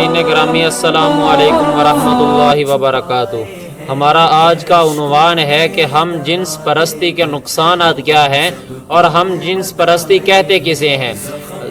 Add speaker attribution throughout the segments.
Speaker 1: سامعین گرامی السلام علیکم ورحمۃ اللہ وبرکاتہ۔ ہمارا آج کا عنوان ہے کہ ہم جنس پرستی کے نقصانات کیا ہیں اور ہم جنس پرستی کہتے کسے ہیں۔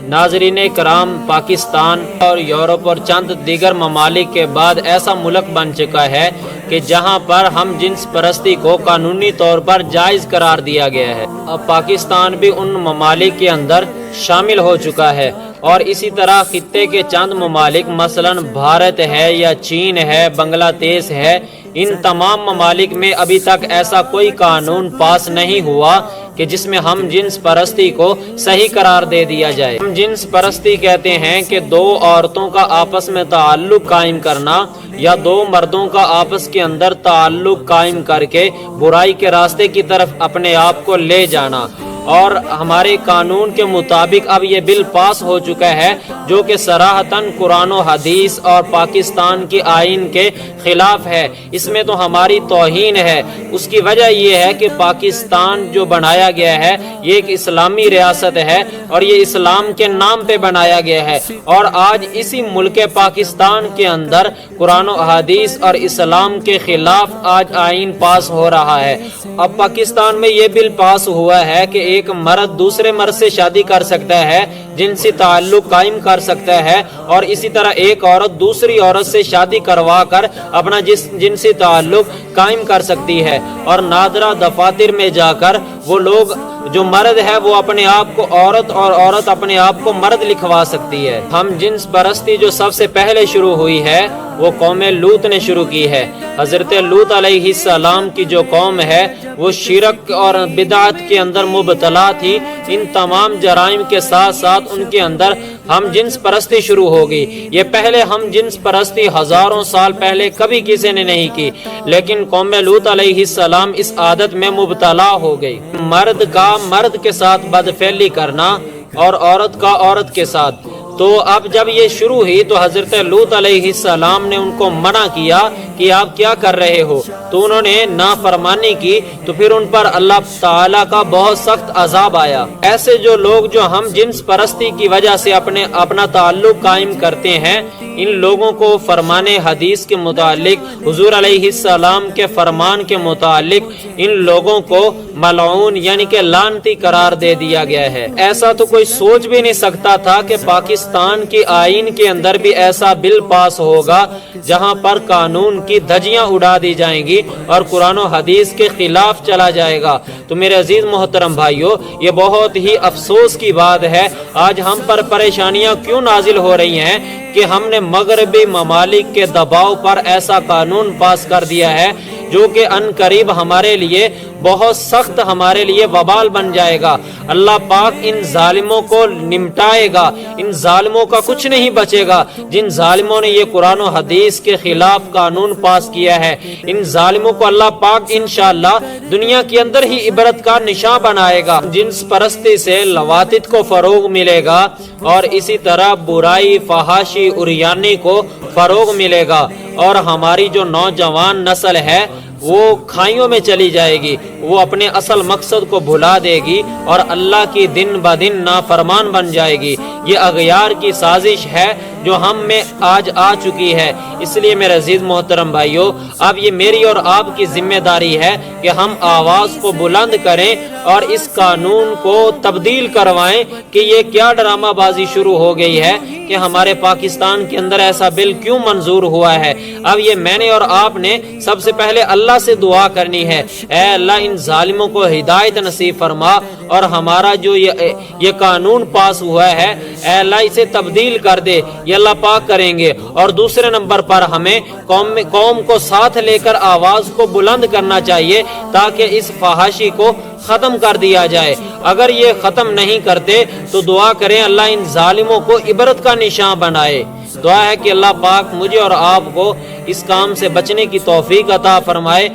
Speaker 1: ناظرین کرام، پاکستان اور یورپ اور چند دیگر ممالک کے بعد ایسا ملک بن چکا ہے کہ جہاں پر ہم جنس پرستی کو قانونی طور پر جائز قرار دیا گیا ہے۔ اب پاکستان بھی ان ممالک کے اندر شامل ہو چکا ہے، اور اسی طرح خطے کے چند ممالک مثلا بھارت ہے یا چین ہے، بنگلہ دیش ہے، ان تمام ممالک میں ابھی تک ایسا کوئی قانون پاس نہیں ہوا کہ جس میں ہم جنس پرستی کو صحیح قرار دے دیا جائے۔ ہم جنس پرستی کہتے ہیں کہ دو عورتوں کا آپس میں تعلق قائم کرنا یا دو مردوں کا آپس کے اندر تعلق قائم کر کے برائی کے راستے کی طرف اپنے آپ کو لے جانا، اور ہمارے قانون کے مطابق اب یہ بل پاس ہو چکا ہے جو کہ صراحتاً قرآن و حدیث اور پاکستان کی آئین کے خلاف ہے۔ اس میں تو ہماری توہین ہے۔ اس کی وجہ یہ ہے کہ پاکستان جو بنایا گیا ہے یہ ایک اسلامی ریاست ہے اور یہ اسلام کے نام پہ بنایا گیا ہے، اور آج اسی ملک پاکستان کے اندر قرآن و حدیث اور اسلام کے خلاف آج آئین پاس ہو رہا ہے۔ اب پاکستان میں یہ بل پاس ہوا ہے کہ ایک مرد دوسرے مرد سے شادی کر سکتا ہے، جنسی تعلق قائم کر سکتا ہے، اور اسی طرح ایک عورت دوسری عورت سے شادی کروا کر اپنا جنسی تعلق قائم کر سکتی ہے، اور نادرہ دفاتر میں جا کر وہ لوگ جو مرد ہے وہ اپنے آپ کو عورت اور عورت اپنے آپ کو مرد لکھوا سکتی ہے۔ ہم جنس پرستی جو سب سے پہلے شروع ہوئی ہے وہ قوم لوط نے شروع کی ہے۔ حضرت لوط علیہ السلام کی جو قوم ہے وہ شرک اور بدعت کے اندر مبتلا تھی۔ ان تمام جرائم کے ساتھ ساتھ ان کے اندر ہم جنس پرستی شروع ہو گئی۔ یہ پہلے ہم جنس پرستی ہزاروں سال پہلے کبھی کسی نے نہیں کی، لیکن قوم لوط علیہ السلام اس عادت میں مبتلا ہو گئی۔ مرد کا مرد کے ساتھ بدفعلی کرنا اور عورت کا عورت کے ساتھ۔ تو اب جب یہ شروع ہوئی تو حضرت لوط علیہ السلام نے ان کو منع کیا کہ آپ کیا کر رہے ہو، تو انہوں نے نافرمانی کی، تو پھر ان پر اللہ تعالیٰ کا بہت سخت عذاب آیا۔ ایسے جو لوگ جو ہم جنس پرستی کی وجہ سے اپنا تعلق قائم کرتے ہیں، ان لوگوں کو فرمان حدیث کے متعلق، حضور علیہ السلام کے فرمان کے متعلق ان لوگوں کو ملعون یعنی کہ لعنتی قرار دے دیا گیا ہے۔ ایسا تو کوئی سوچ بھی نہیں سکتا تھا کہ پاکستان کی آئین کے اندر بھی ایسا بل پاس ہوگا جہاں پر قانون کی دھجیاں اڑا دی جائیں گی اور قرآن و حدیث کے خلاف چلا جائے گا۔ تو میرے عزیز محترم بھائیوں، یہ بہت ہی افسوس کی بات ہے۔ آج ہم پر پریشانیاں کیوں نازل ہو رہی ہیں کہ ہم نے مغربی ممالک کے دباؤ پر ایسا قانون پاس کر دیا ہے جو کہ ان قریب ہمارے لیے بہت سخت، ہمارے لیے وبال بن جائے گا۔ اللہ پاک ان ظالموں کو نمٹائے گا، ان ظالموں کا کچھ نہیں بچے گا جن ظالموں نے یہ قرآن و حدیث کے خلاف قانون پاس کیا ہے۔ ان ظالموں کو اللہ پاک انشاءاللہ دنیا کے اندر ہی عبرت کا نشاں بنائے گا۔ جنس پرستی سے لواطت کو فروغ ملے گا، اور اسی طرح برائی، فحاشی، عریانی کو فروغ ملے گا، اور ہماری جو نوجوان نسل ہے وہ کھائیوں میں چلی جائے گی، وہ اپنے اصل مقصد کو بھلا دے گی اور اللہ کی دن بدن نافرمان بن جائے گی۔ یہ اغیار کی سازش ہے جو ہم میں آج آ چکی ہے۔ اس لیے میرے عزیز محترم بھائیوں، اب یہ میری اور آپ کی ذمہ داری ہے کہ ہم آواز کو بلند کریں اور اس قانون کو تبدیل کروائیں کہ یہ کیا ڈرامہ بازی شروع ہو گئی ہے کہ ہمارے پاکستان کے اندر ایسا بل کیوں منظور ہوا ہے۔ اب یہ میں نے اور آپ نے سب سے پہلے اللہ سے دعا کرنی ہے، اے اللہ ان ظالموں کو ہدایت نصیب فرما، اور ہمارا جو یہ قانون پاس ہوا ہے اے اللہ اسے تبدیل کر دے۔ یہ اللہ پاک کریں گے۔ اور دوسرے نمبر پر ہمیں قوم کو ساتھ لے کر آواز کو بلند کرنا چاہیے تاکہ اس فحاشی کو ختم کر دیا جائے۔ اگر یہ ختم نہیں کرتے تو دعا کریں اللہ ان ظالموں کو عبرت کا نشان بنائے۔ دعا ہے کہ اللہ پاک مجھے اور آپ کو اس کام سے بچنے کی توفیق عطا فرمائے۔